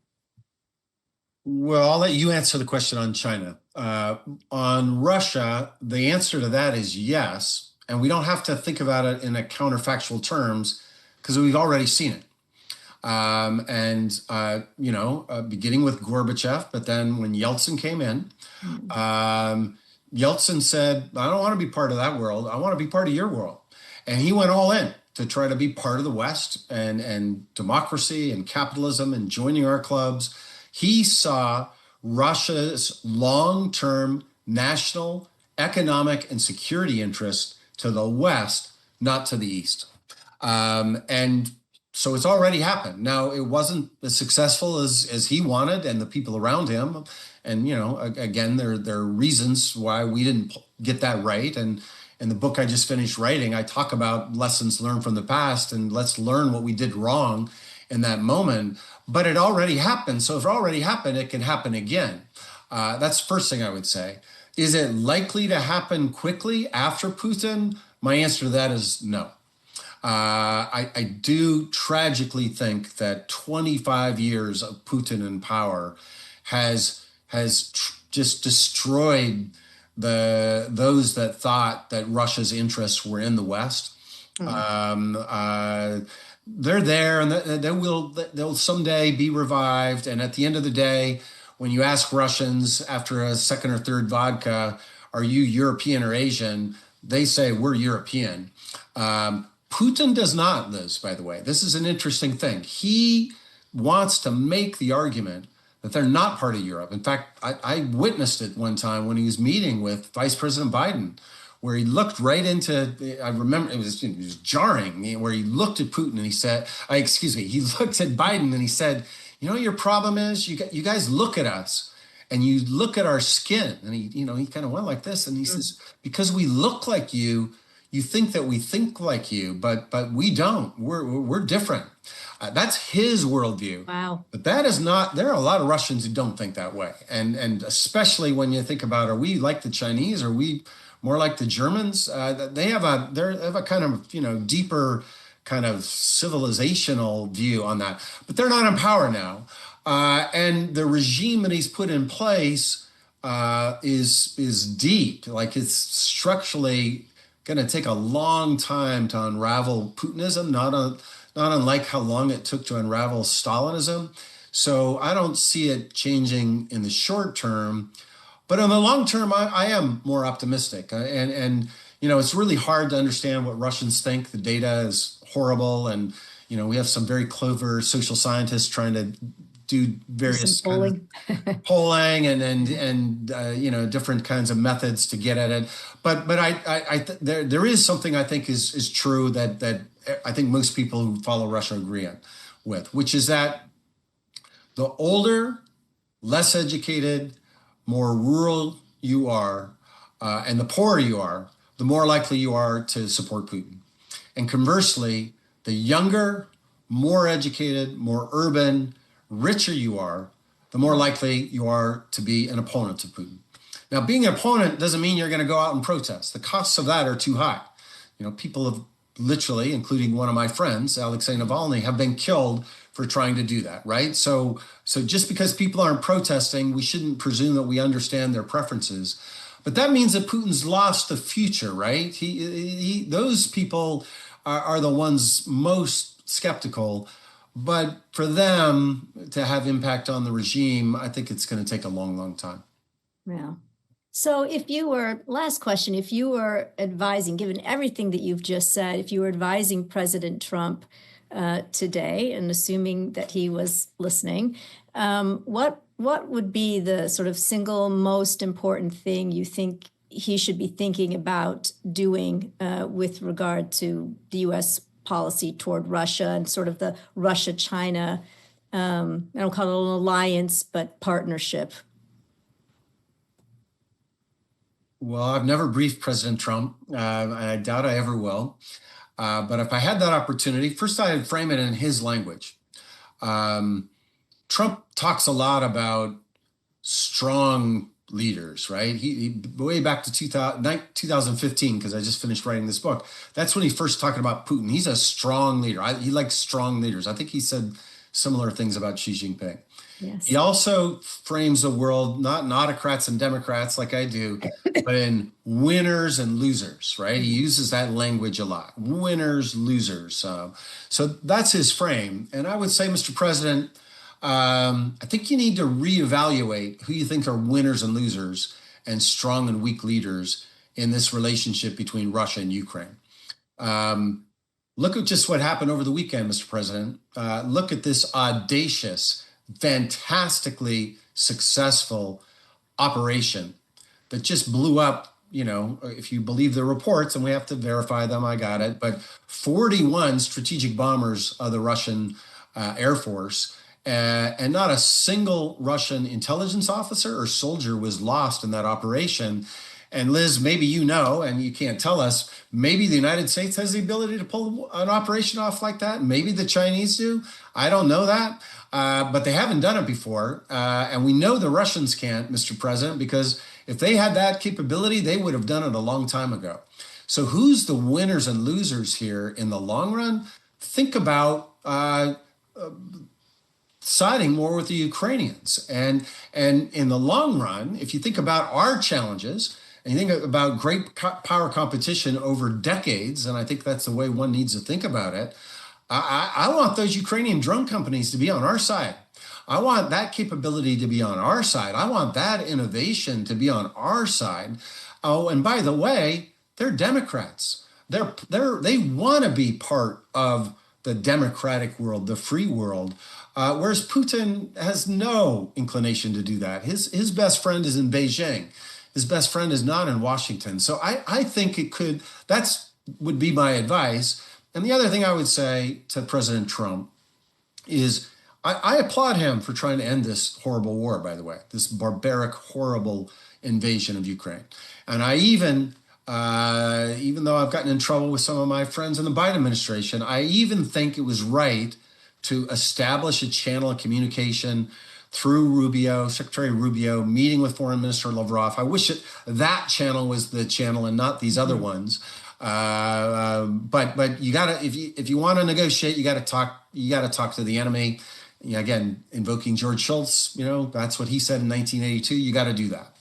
Well, I'll let you answer the question on China. On Russia, the answer to that is yes. And we don't have to think about it in a counterfactual terms because we've already seen it. Beginning with Gorbachev, but then when Yeltsin came in, Yeltsin said, I don't want to be part of that world. I want to be part of your world. And he went all in to try to be part of the West and democracy and capitalism and joining our clubs. He saw Russia's long-term national, economic, and security interests to the West, not to the East. And so it's already happened. Now, it wasn't as successful as he wanted and the people around him. And, again, there are reasons why we didn't get that right. And in the book I just finished writing, I talk about lessons learned from the past and let's learn what we did wrong in that moment. But it already happened. So if it already happened, it can happen again. That's the first thing I would say. Is it likely to happen quickly after Putin? My answer to that is no. I do tragically think that 25 years of Putin in power has just destroyed those that thought that Russia's interests were in the West. They're there, and they'll someday be revived. And at the end of the day, when you ask Russians after a second or third vodka, are you European or Asian? They say we're European. Putin does not, Liz, by the way. This is an interesting thing. He wants to make the argument that they're not part of Europe. In fact, I witnessed it one time when he was meeting with Vice President Biden, where he looked right into, I remember it was jarring, where he looked at Putin and he said, he looked at Biden and he said, your problem is you guys look at us and you look at our skin. And he kind of went like this and he says, because we look like you, you think that we think like you, but we don't. We're different. That's his worldview. Wow. But that is not. There are a lot of Russians who don't think that way, and especially when you think about, are we like the Chinese? Are we more like the Germans? They have a kind of deeper kind of civilizational view on that. But they're not in power now, and the regime that he's put in place is deep. Like, it's structurally going to take a long time to unravel Putinism, not unlike how long it took to unravel Stalinism. So I don't see it changing in the short term, but in the long term, I am more optimistic. And it's really hard to understand what Russians think. The data is horrible, and we have some very clever social scientists trying to do various polling, and different kinds of methods to get at it. But there is something I think is true that I think most people who follow Russia agree with, which is that the older, less educated, more rural you are, and the poorer you are, the more likely you are to support Putin. And conversely, the younger, more educated, more urban, richer you are, the more likely you are to be an opponent to Putin. Now, being an opponent doesn't mean you're going to go out and protest. The costs of that are too high. People have literally, including one of my friends, Alexei Navalny, have been killed for trying to do that, right? So just because people aren't protesting, we shouldn't presume that we understand their preferences. But that means that Putin's lost the future, right? Those people are the ones most skeptical. But for them to have impact on the regime, I think it's going to take a long, long time. Yeah. So last question, if you were advising, given everything that you've just said, if you were advising President Trump today, and assuming that he was listening, what would be the sort of single most important thing you think he should be thinking about doing with regard to the U.S. policy toward Russia and sort of the Russia-China, I don't call it an alliance, but partnership? Well, I've never briefed President Trump. I doubt I ever will. But if I had that opportunity, first I'd frame it in his language. Trump talks a lot about strong leaders, right? He way back to 2015, because I just finished writing this book. That's when he first talked about Putin. He's a strong leader. He likes strong leaders. I think he said similar things about Xi Jinping. Yes. He also frames the world, not in autocrats and Democrats like I do, but in winners and losers, right? He uses that language a lot. Winners, losers. So that's his frame. And I would say, Mr. President, I think you need to reevaluate who you think are winners and losers and strong and weak leaders in this relationship between Russia and Ukraine. Look at just what happened over the weekend, Mr. President. Look at this audacious, fantastically successful operation that just blew up, if you believe the reports, and we have to verify them, I got it, but 41 strategic bombers of the Russian Air Force, and not a single Russian intelligence officer or soldier was lost in that operation. And Liz, maybe you know, and you can't tell us, maybe the United States has the ability to pull an operation off like that. Maybe the Chinese do. I don't know that, but they haven't done it before. And we know the Russians can't, Mr. President, because if they had that capability, they would have done it a long time ago. So who's the winners and losers here in the long run? Think about siding more with the Ukrainians. And in the long run, if you think about our challenges, and you think about great power competition over decades, and I think that's the way one needs to think about it, I want those Ukrainian drone companies to be on our side. I want that capability to be on our side. I want that innovation to be on our side. Oh, and by the way, they're Democrats. They want to be part of the democratic world, the free world. Whereas Putin has no inclination to do that. His best friend is in Beijing. His best friend is not in Washington. So I think would be my advice. And the other thing I would say to President Trump is I applaud him for trying to end this horrible war, by the way, this barbaric, horrible invasion of Ukraine. And I even though I've gotten in trouble with some of my friends in the Biden administration, I even think it was right to establish a channel of communication through Rubio, Secretary Rubio, meeting with Foreign Minister Lavrov. I wish that channel was the channel and not these other ones. But you gotta, if you want to negotiate, you gotta talk to the enemy. Again, invoking George Shultz, that's what he said in 1982. You got to do that.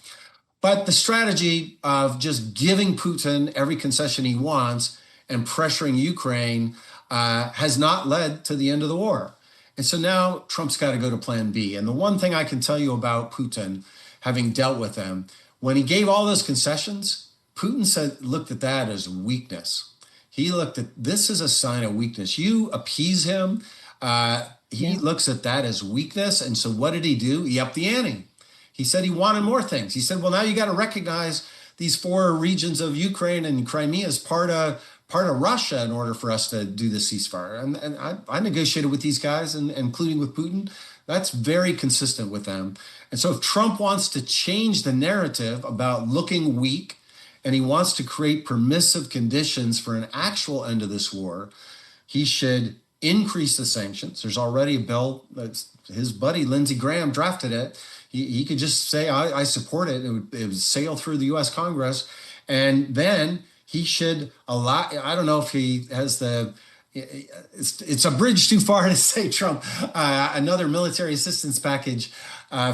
But the strategy of just giving Putin every concession he wants and pressuring Ukraine has not led to the end of the war. And so now Trump's got to go to plan B. And the one thing I can tell you about Putin, having dealt with him, when he gave all those concessions, Putin looked at that as weakness. He looked at this as a sign of weakness. You appease him. He looks at that as weakness. And so what did he do? He upped the ante. He said he wanted more things. He said, well, now you got to recognize these 4 regions of Ukraine and Crimea as part of Russia in order for us to do the ceasefire. And I negotiated with these guys, and including with Putin. That's very consistent with them. And so if Trump wants to change the narrative about looking weak, and he wants to create permissive conditions for an actual end of this war, he should increase the sanctions. There's already a bill that's his buddy Lindsey Graham drafted it. He could just say, I support it. It would sail through the U.S. Congress. And then he should allow, I don't know if he has it's a bridge too far to say Trump, another military assistance package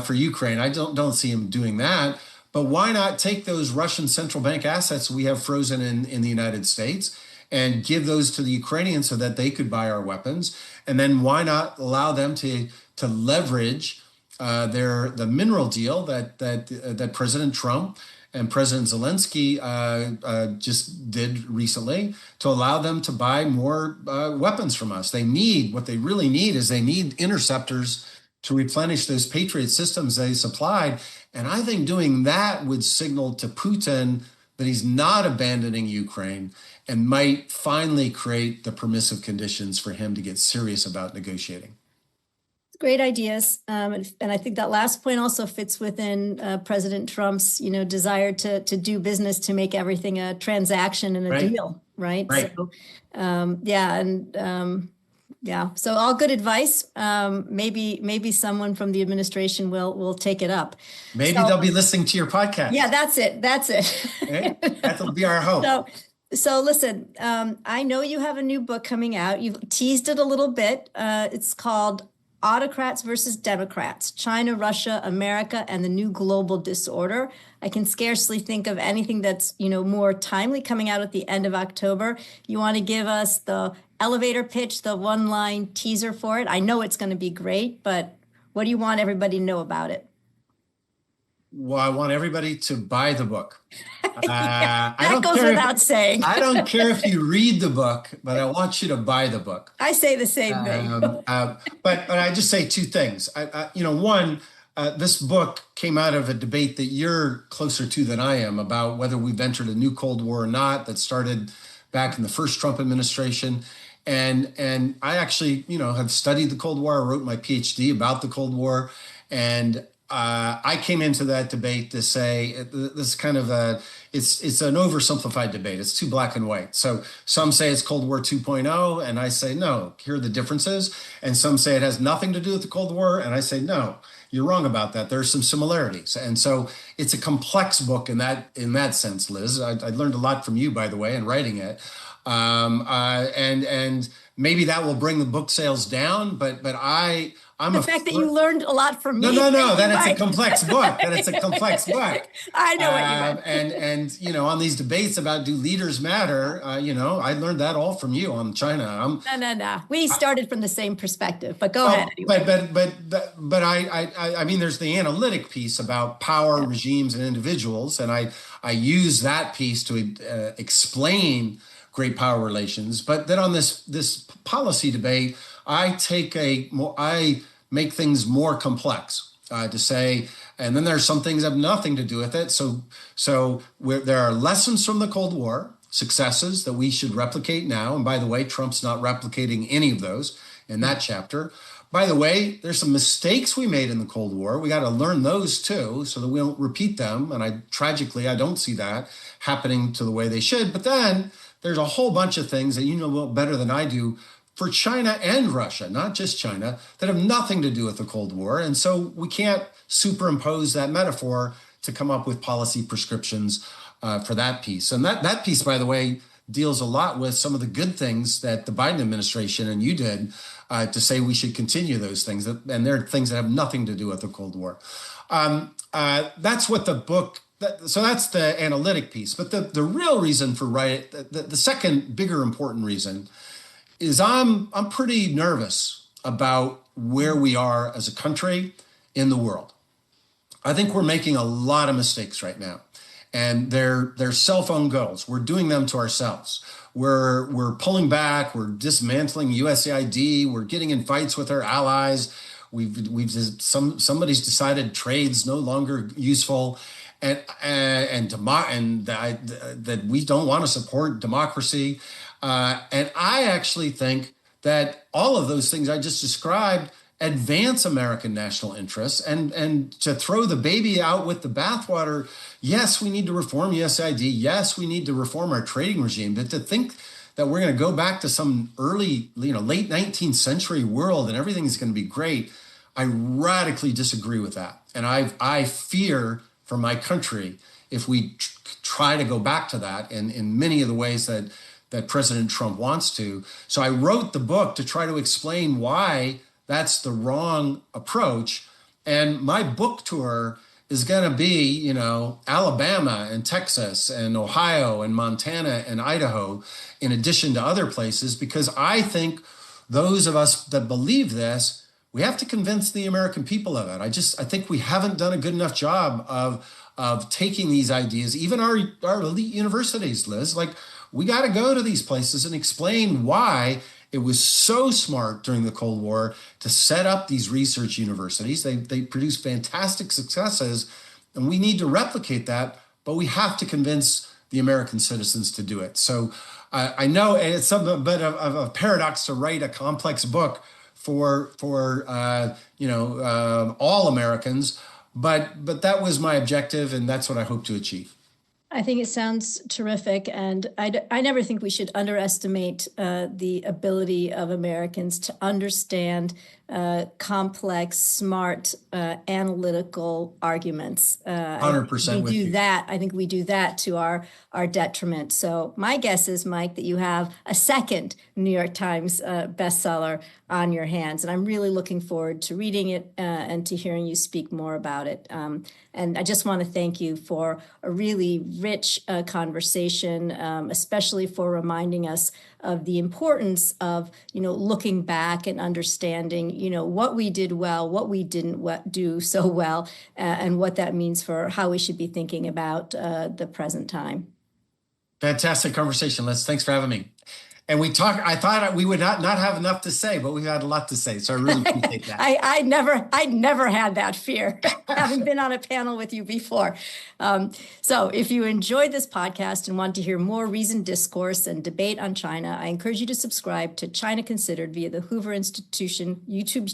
for Ukraine. I don't see him doing that. But why not take those Russian central bank assets we have frozen in the United States and give those to the Ukrainians so that they could buy our weapons? And then why not allow them to leverage the mineral deal that President Trump and President Zelensky just did recently, to allow them to buy more weapons from us. What they really need is interceptors to replenish those Patriot systems they supplied. And I think doing that would signal to Putin that he's not abandoning Ukraine and might finally create the permissive conditions for him to get serious about negotiating. Great ideas. And I think that last point also fits within President Trump's, desire to do business, to make everything a transaction and a deal. right? Right. So, so all good advice. Maybe someone from the administration will take it up. Maybe they'll be listening to your podcast. Yeah, that's it. Okay? That'll be our hope. So listen, I know you have a new book coming out. You've teased it a little bit. It's called Autocrats versus Democrats, China, Russia, America, and the New Global Disorder. I can scarcely think of anything that's, more timely, coming out at the end of October. You want to give us the elevator pitch, the one-line teaser for it? I know it's going to be great, but what do you want everybody to know about it? Well, I want everybody to buy the book. That goes without saying. I don't care if you read the book, but I want you to buy the book. I say the same thing. But I just say two things. One, this book came out of a debate that you're closer to than I am about whether we've entered a new Cold War or not, that started back in the first Trump administration. And I actually, have studied the Cold War. I wrote my PhD about the Cold War. And I came into that debate to say this kind of it's an oversimplified debate. It's too black and white. So some say it's Cold War 2.0, and I say, no, here are the differences. And some say it has nothing to do with the Cold War, and I say, no, you're wrong about that. There are some similarities. And so it's a complex book in that sense, Liz. I learned a lot from you, by the way, in writing it. And maybe that will bring the book sales down, but I'm the fact that you learned a lot from me. No, that it's a complex book. I know what you meant. And on these debates about do leaders matter, I learned that all from you on China. No. We started from the same perspective, but go ahead. Anyway. But I mean, there's the analytic piece about power, regimes, and individuals, and I use that piece to explain great power relations. But then on this policy debate, I make things more complex to say, and then there's some things that have nothing to do with it. So there are lessons from the Cold War, successes that we should replicate now. And by the way, Trump's not replicating any of those in that chapter. By the way, there's some mistakes we made in the Cold War. We got to learn those too, so that we don't repeat them. And tragically, I don't see that happening to the way they should. But then there's a whole bunch of things that you know better than I do for China and Russia, not just China, that have nothing to do with the Cold War. And so we can't superimpose that metaphor to come up with policy prescriptions for that piece. And that piece, by the way, deals a lot with some of the good things that the Biden administration and you did to say we should continue those things. And they're things that have nothing to do with the Cold War. That's what the book, so that's the analytic piece. But the real reason for writing, the second bigger important reason is I'm pretty nervous about where we are as a country in the world. I think we're making a lot of mistakes right now, and they're self-owned goals. We're doing them to ourselves. We're pulling back. We're dismantling USAID. We're getting in fights with our allies. Somebody's decided trade's no longer useful, and that we don't want to support democracy. And I actually think that all of those things I just described advance American national interests, and to throw the baby out with the bathwater. Yes, we need to reform USAID. Yes, we need to reform our trading regime. But to think that we're going to go back to some early, late 19th century world and everything's going to be great, I radically disagree with that. And I fear for my country if we try to go back to that in many of the ways that President Trump wants to. So I wrote the book to try to explain why that's the wrong approach. And my book tour is going to be, Alabama and Texas and Ohio and Montana and Idaho, in addition to other places, because I think those of us that believe this, we have to convince the American people of it. I think we haven't done a good enough job of taking these ideas, even our elite universities, Liz, we got to go to these places and explain why it was so smart during the Cold War to set up these research universities. They produced fantastic successes, and we need to replicate that, but we have to convince the American citizens to do it. So I know it's a bit of a paradox to write a complex book for all Americans, but that was my objective, and that's what I hope to achieve. I think it sounds terrific, and I never think we should underestimate the ability of Americans to understand complex, smart, analytical arguments. 100% with you. I think we do that to our detriment. So my guess is, Mike, that you have a second New York Times bestseller on your hands, and I'm really looking forward to reading it and to hearing you speak more about it. And I just want to thank you for a really rich conversation, especially for reminding us of the importance of, looking back and understanding, what we did well, what we didn't do so well, and what that means for how we should be thinking about the present time. Fantastic conversation, Liz. Thanks for having me. And I thought we would not have enough to say, but we've had a lot to say. So I really appreciate that. I never had that fear, having been on a panel with you before. So if you enjoyed this podcast and want to hear more reasoned discourse and debate on China, I encourage you to subscribe to China Considered via the Hoover Institution YouTube channel.